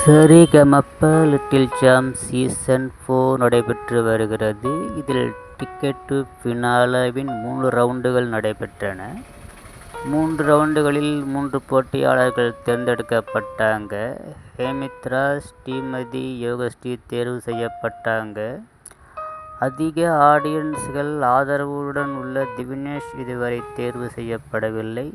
சரிகமப little champ season 4 நடைபெற்று வருகிறது. இதில் டிக்கெட் டு ஃபினாலேவின் 3 ரவுண்டுகள் நடைபெற்றன. 3 ரவுண்டுகளில் 3 போட்டியாளர்கள் தேர்ந்தெடுக்கப்பட்டாங்க. ஹேமித்ரா, ஸ்ரீமதி யோகஸ்ரீ தேர்வு செய்யப்பட்டாங்க. அதிக ஆடியன்ஸ்கள் ஆதரவுடன் உள்ள திவினேஷ் இதுவரை தேர்வு செய்யப்படவில்லை.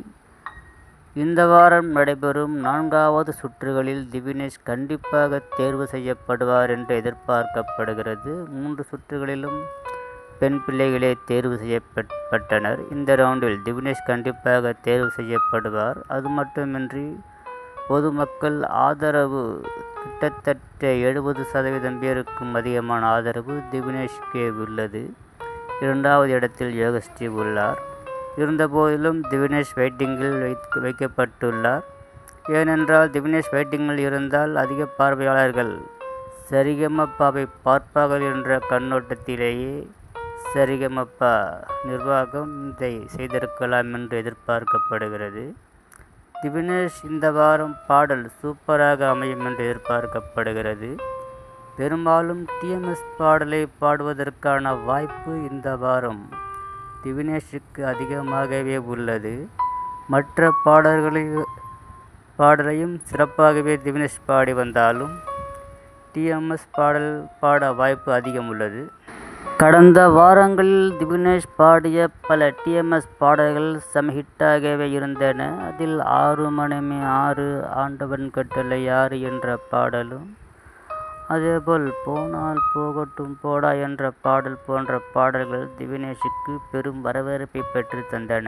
இந்த வாரம் நடைபெறும் 4வது சுற்றுகளில் திவினேஷ் கண்டிப்பாக தேர்வு செய்யப்படுவார் என்று எதிர்பார்க்கப்படுகிறது. 3 சுற்றுகளிலும் பெண் பிள்ளைகளே தேர்வு செய்யப்பட்டனர். இந்த ரவுண்டில் திவினேஷ் கண்டிப்பாக தேர்வு செய்யப்படுவார். அது மட்டுமின்றி பொதுமக்கள் ஆதரவு கிட்டத்தட்ட 70% பேருக்கும் அதிகமான ஆதரவு திவினேஷ்கே உள்ளது. 2வது இடத்தில் யோகஸ்ரீ உள்ளார். இருந்தபோதிலும் திவினேஷ் வெயிட்டிங்கில் வைக்கப்பட்டுள்ளார். ஏனென்றால் திவினேஷ் வெயிட்டிங்கில் இருந்தால் அதிக பார்வையாளர்கள் சரிகமபாவை பார்ப்பார்கள் என்ற கண்ணோட்டத்திலேயே சரிகமபா நிர்வாகம் இதை செய்திருக்கலாம் என்று எதிர்பார்க்கப்படுகிறது. திவினேஷ் இந்த வாரம் பாடல் சூப்பராக அமையும் என்று எதிர்பார்க்கப்படுகிறது. பெரும்பாலும் டிஎம்எஸ் பாடலை பாடுவதற்கான வாய்ப்பு இந்த வாரம் திவினேஷுக்கு அதிகமாகவே உள்ளது. மற்ற பாடலையும் சிறப்பாகவே திவினேஷ் பாடி வந்தாலும் டிஎம்எஸ் பாடல் பாட வாய்ப்பு அதிகம் உள்ளது. கடந்த வாரங்களில் திவினேஷ் பாடிய பல டிஎம்எஸ் பாடல்கள் செம ஹிட்டாகவே இருந்தன. அதில் 6 மனமே 6, ஆண்டவன் கட்டளை 6 என்ற பாடலும், அதேபோல் போனால் போகட்டும் போடா என்ற பாடல் போன்ற பாடல்கள் திவினேஷுக்கு பெரும் வரவேற்பை பெற்று தந்தன.